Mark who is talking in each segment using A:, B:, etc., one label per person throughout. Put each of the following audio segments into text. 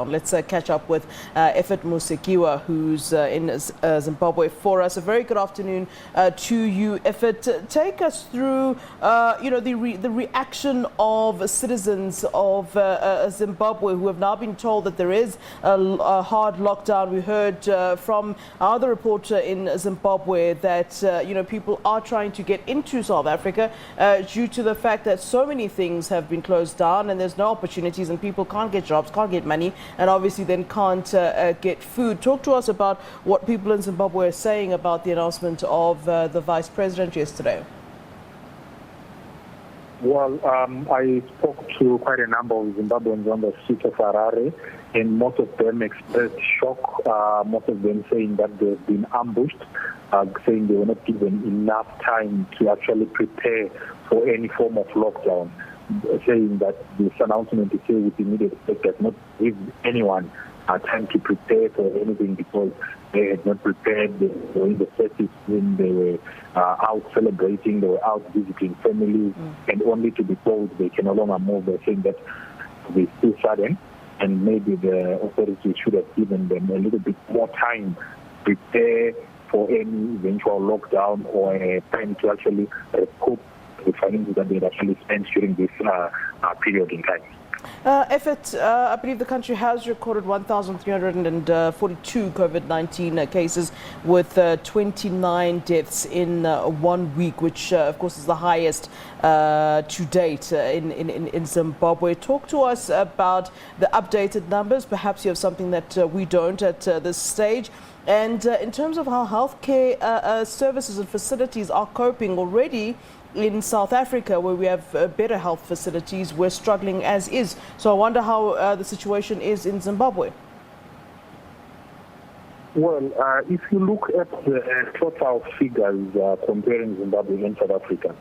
A: Let's catch up with Ephert Musekiwa, who's in Zimbabwe for us. A very good afternoon to you, Ephert. Take us through, the reaction of citizens of Zimbabwe who have now been told that there is a hard lockdown. We heard from our other reporter in Zimbabwe that people are trying to get into South Africa due to the fact that so many things have been closed down and there's no opportunities and people can't get jobs, can't get money, and obviously then can't get food. Talk to us about what people in Zimbabwe are saying about the announcement of the Vice President yesterday.
B: Well, I spoke to quite a number of Zimbabweans on the street of Harare, and most of them expressed shock, most of them saying that they've been ambushed, saying they were not given enough time to actually prepare for any form of lockdown, saying that this announcement is here with immediate effect does not give anyone time to prepare for anything because they had not prepared. They were in the festive when they were out celebrating, they were out visiting families, and only to be told they can no longer move. They're saying that it's too sudden, and maybe the authorities should have given them a little bit more time to prepare for any eventual lockdown or time to actually recoup the finances that they had actually spent during this period in time.
A: Ephert, I believe the country has recorded 1,342 COVID-19 cases with 29 deaths in 1 week, which of course is the highest to date in Zimbabwe. Talk to us about the updated numbers. Perhaps you have something that we don't at this stage. And in terms of how healthcare services and facilities are coping already, in South Africa, where we have better health facilities, we're struggling as is. So I wonder how the situation is in Zimbabwe.
B: Well, if you look at the total figures comparing Zimbabwe and South Africa,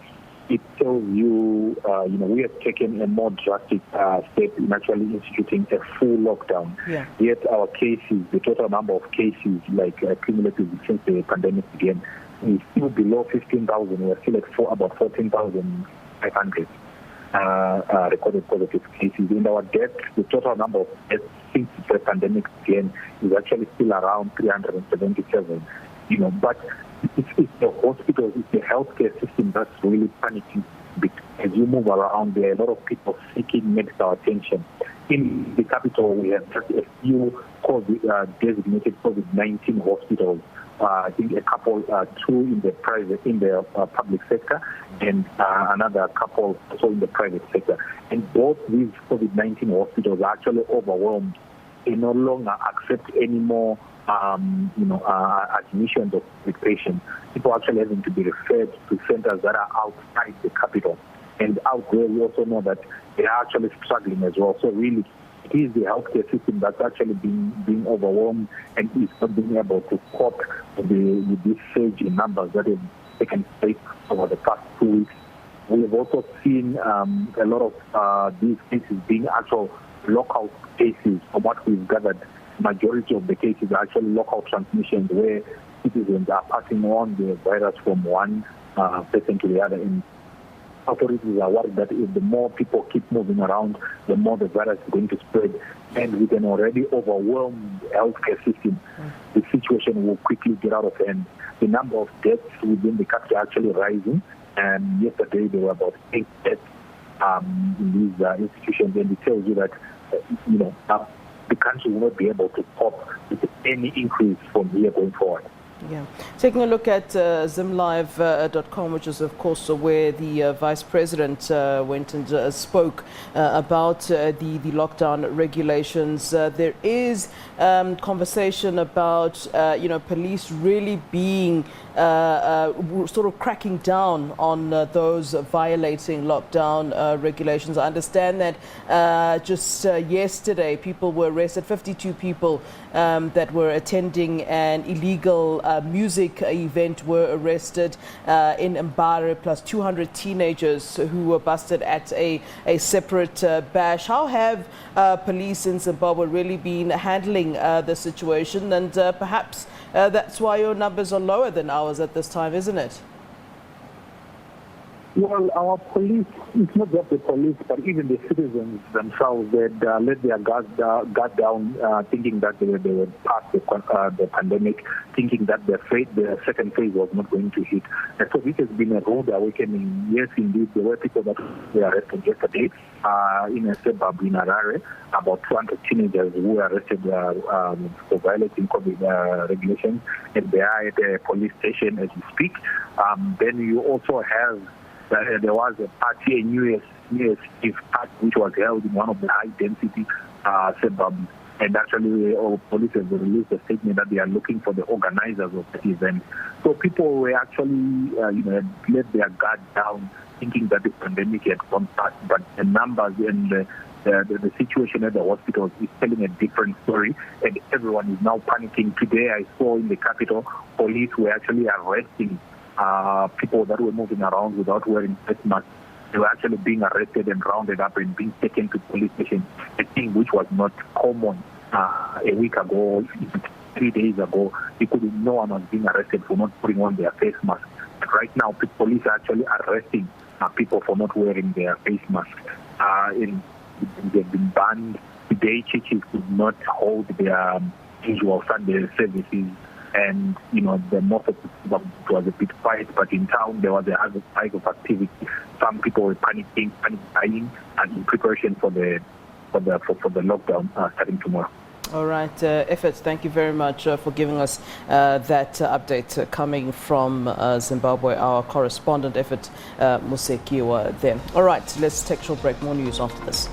B: it tells you, we have taken a more drastic step in actually instituting a full lockdown. Yeah. Yet our cases, the total number of cases, like cumulative since the pandemic began, is still below 15,000. We're still at about 14,500 recorded positive cases. In our deaths, the total number of deaths since the pandemic began is actually still around 377. But it's the hospitals, it's the healthcare system that's really panicking. As you move around, there are a lot of people seeking medical attention. In the capital, we have just a few designated COVID-19 hospitals. I think a couple, two in the public sector, and another couple also in the private sector. And both these COVID-19 hospitals are actually overwhelmed. They no longer accept any more, admissions of the patients. People actually having to be referred to centers that are outside the capital. And out there, we also know that they are actually struggling as well. So really, it is the healthcare system that's actually being overwhelmed and is not being able to cope with this surge in numbers that have taken place over the past 2 weeks. We have also seen a lot of these cases being actual local cases. From what we've gathered, majority of the cases are actually local transmissions where citizens are passing on the virus from one person to the other. And authorities are worried that if the more people keep moving around, the more the virus is going to spread. And with an already overwhelmed healthcare system, the situation will quickly get out of hand. The number of deaths within the country are actually rising. And yesterday there were about 8 deaths in these institutions. And it tells you that, the country will not be able to cope with any increase from here going forward.
A: Yeah. Taking a look at zimlive.com, which is, of course, where the Vice President went and spoke about the lockdown regulations. There is conversation about, police really being sort of cracking down on those violating lockdown regulations. I understand that just yesterday, people were arrested, 52 people that were attending an illegal music event were arrested in Mbare, plus 200 teenagers who were busted at a separate bash. How have police in Zimbabwe really been handling the situation? And perhaps that's why your numbers are lower than ours at this time, isn't it?
B: Well, our police, it's not just the police, but even the citizens themselves, they let their guard down, thinking that they were past the pandemic, thinking that the second phase was not going to hit. And so this has been a rude awakening. Yes, indeed, there were people that were arrested yesterday in a suburb in Harare, about 200 teenagers who were arrested for violating COVID regulations, and they are at a police station as we speak. Then you also have there was a party, a New Year's Eve party, which was held in one of the high-density suburbs. And actually, police have released a statement that they are looking for the organizers of the event. So people were actually, let their guard down, thinking that the pandemic had gone past. But the numbers and the situation at the hospitals is telling a different story, and everyone is now panicking. Today, I saw in the capital, police were actually arresting people that were moving around without wearing face masks. They were actually being arrested and rounded up and being taken to police stations, a thing which was not common a week ago, 3 days ago. No one was being arrested for not putting on their face mask. But right now, police are actually arresting people for not wearing their face masks. They've been banned. Today, churches could not hold their usual Sunday services. And, the most of it was a bit quiet, but in town there was a high of activity. Some people were panic buying and in preparation for the lockdown starting tomorrow.
A: All right, Ephert, thank you very much for giving us that update coming from Zimbabwe, our correspondent, Ephert Musekiwa there. All right, let's take a short break. More news after this.